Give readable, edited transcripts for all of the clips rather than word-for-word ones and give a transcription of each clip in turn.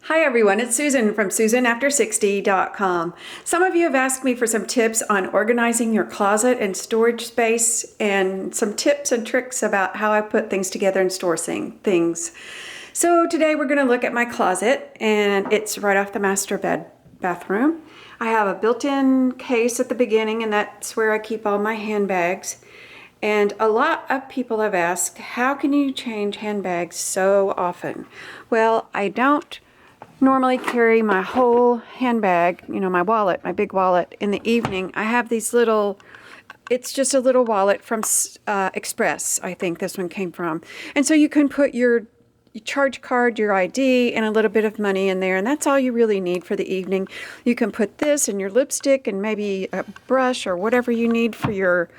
Hi everyone, it's Susan from SusanAfter60.com. Some of you have asked me for some tips on organizing your closet and storage space and some tips and tricks about how I put things together and store things. So today we're going to look at my closet, and it's right off the master bathroom. I have a built-in case at the beginning, and that's where I keep all my handbags. And a lot of people have asked, how can you change handbags so often? Well, I don't normally carry my whole handbag, my wallet, my big wallet, in the evening. I have these little, it's just a little wallet from Express, I think this one came from. And so you can put your charge card, your ID, and a little bit of money in there, and that's all you really need for the evening. You can put this and your lipstick and maybe a brush or whatever you need for your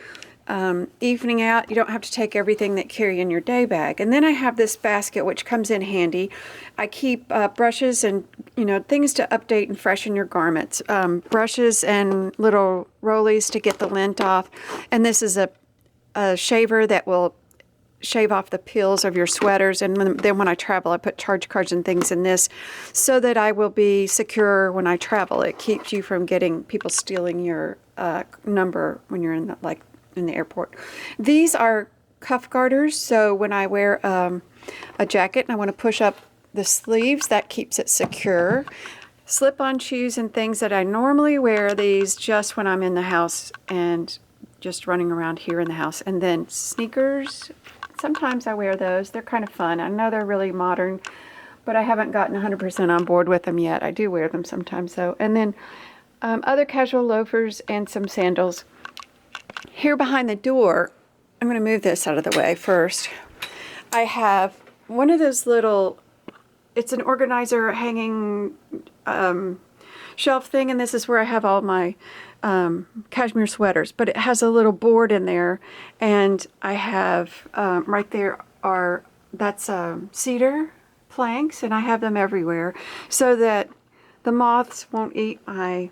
evening out. You don't have to take everything that you carry in your day bag. And then I have this basket which comes in handy. I keep brushes and things to update and freshen your garments, brushes and little rollies to get the lint off. And this is a shaver that will shave off the peels of your sweaters. And then when I travel, I put charge cards and things in this so that I will be secure when I travel. It keeps you from getting people stealing your number when you're in the airport. These are cuff garters, so when I wear a jacket and I want to push up the sleeves, that keeps it secure. Slip-on shoes and things that I normally wear these just when I'm in the house and just running around here in the house. And then sneakers, sometimes I wear those. They're kind of fun. I know they're really modern, but I haven't gotten 100% on board with them yet. I do wear them sometimes though. And then other casual loafers and some sandals. Here behind the door, I'm going to move this out of the way first. I have one of those little, it's an organizer hanging shelf thing, and this is where I have all my cashmere sweaters, but it has a little board in there, and I have right there that's cedar planks, and I have them everywhere so that the moths won't eat my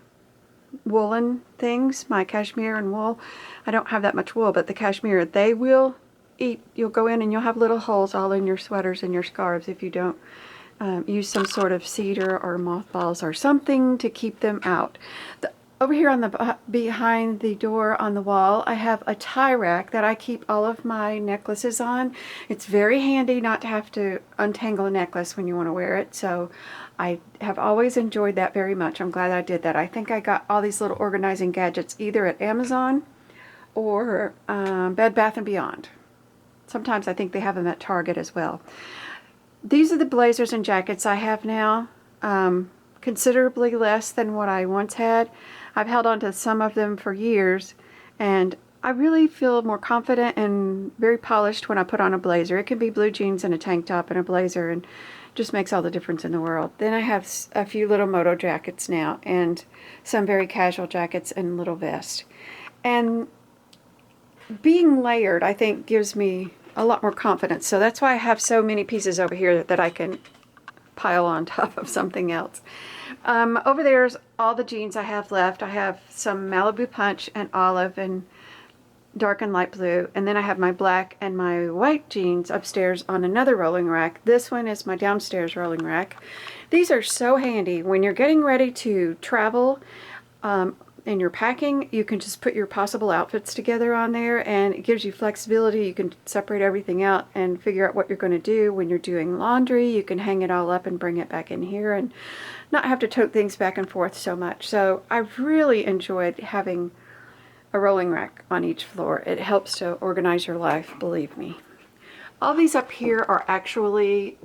woolen things, my cashmere and wool. I don't have that much wool, but the cashmere, they will eat. You'll go in and you'll have little holes all in your sweaters and your scarves if you don't use some sort of cedar or mothballs or something to keep them out. Over here on the behind the door on the wall, I have a tie rack that I keep all of my necklaces on. It's very handy not to have to untangle a necklace when you want to wear it, so I have always enjoyed that very much. I'm glad I did that. I think I got all these little organizing gadgets either at Amazon or Bed Bath & Beyond. Sometimes I think they have them at Target as well. These are the blazers and jackets I have now. Considerably less than what I once had. I've held on to some of them for years, and I really feel more confident and very polished when I put on a blazer. It can be blue jeans and a tank top and a blazer, and just makes all the difference in the world. Then I have a few little moto jackets now, and some very casual jackets and little vests. And being layered, I think, gives me a lot more confidence. So that's why I have so many pieces over here that I can pile on top of something else. Over there's all the jeans I have left. I have some Malibu Punch and olive and dark and light blue, and then I have my black and my white jeans upstairs on another rolling rack. This one is my downstairs rolling rack. These are so handy when you're getting ready to travel and you're packing. You can just put your possible outfits together on there, and it gives you flexibility. You can separate everything out and figure out what you're going to do. When you're doing laundry, you can hang it all up and bring it back in here and not have to tote things back and forth so much. So I've really enjoyed having a rolling rack on each floor. It helps to organize your life, believe me. All these up here are actually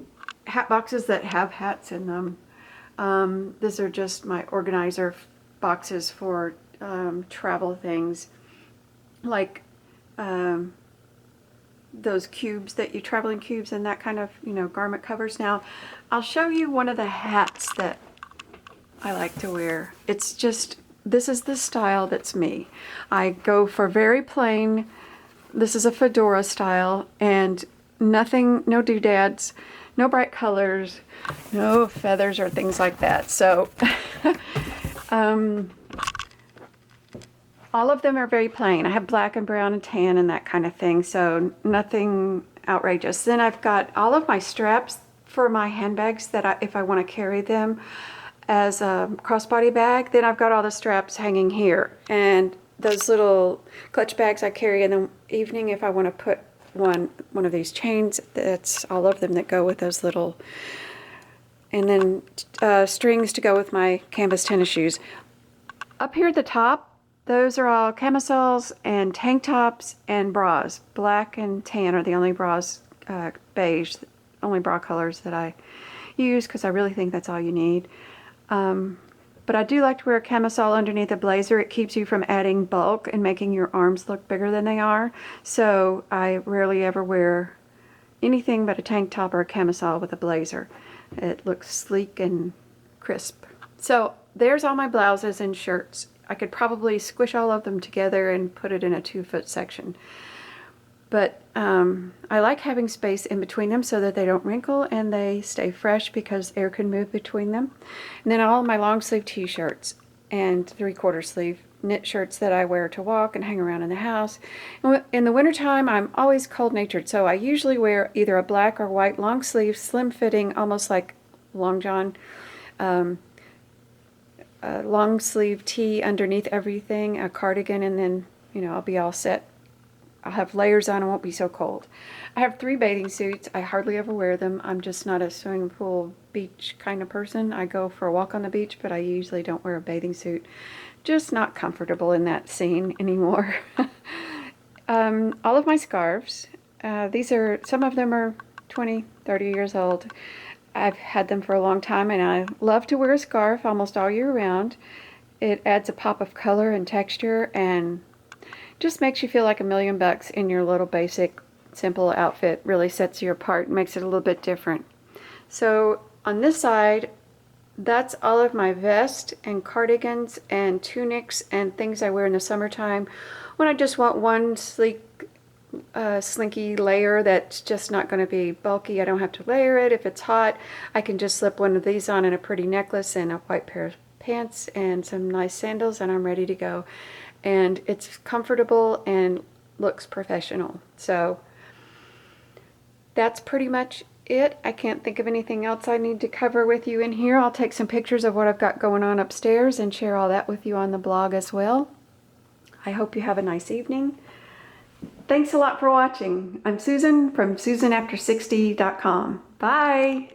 hat boxes that have hats in them. These are just my organizer boxes for travel things, like those cubes that you travel in cubes and that kind of garment covers. Now I'll show you one of the hats that I like to wear. It's just, this is the style that's me. I go for very plain. This is a fedora style, and nothing, no doodads, no bright colors, no feathers or things like that. So all of them are very plain. I have black and brown and tan and that kind of thing, so nothing outrageous. Then I've got all of my straps for my handbags that if I want to carry them as a crossbody bag. Then I've got all the straps hanging here, and those little clutch bags I carry in the evening if I want to put one of these chains. That's all of them that go with those little, and then strings to go with my canvas tennis shoes. Up here at the top, those are all camisoles and tank tops and bras. Black and tan are the only bras, beige, only bra colors that I use because I really think that's all you need. But I do like to wear a camisole underneath a blazer. It keeps you from adding bulk and making your arms look bigger than they are. So I rarely ever wear anything but a tank top or a camisole with a blazer. It looks sleek and crisp. So there's all my blouses and shirts. I could probably squish all of them together and put it in a 2-foot section. But I like having space in between them so that they don't wrinkle and they stay fresh because air can move between them. And then all my long sleeve t-shirts and 3/4 sleeve knit shirts that I wear to walk and hang around in the house. In the wintertime, I'm always cold natured, so I usually wear either a black or white long sleeve, slim fitting, almost like long john, long sleeve tee underneath everything, a cardigan, and then, you know, I'll be all set. I'll have layers on, I won't be so cold. I have 3 bathing suits. I hardly ever wear them. I'm just not a swimming pool beach kind of person. I go for a walk on the beach, but I usually don't wear a bathing suit. Just not comfortable in that scene anymore. All of my scarves, some of them are 20, 30 years old. I've had them for a long time, and I love to wear a scarf almost all year round. It adds a pop of color and texture and just makes you feel like $1,000,000 in your little basic simple outfit. Really sets you apart, makes it a little bit different. So on this side, that's all of my vests and cardigans and tunics and things I wear in the summertime when I just want one sleek slinky layer that's just not going to be bulky. I don't have to layer it. If it's hot, I can just slip one of these on and a pretty necklace and a white pair of pants and some nice sandals, and I'm ready to go. And it's comfortable and looks professional. So that's pretty much it. I can't think of anything else I need to cover with you in here. I'll take some pictures of what I've got going on upstairs and share all that with you on the blog as well. I hope you have a nice evening. Thanks a lot for watching. I'm Susan from SusanAfter60.com. Bye!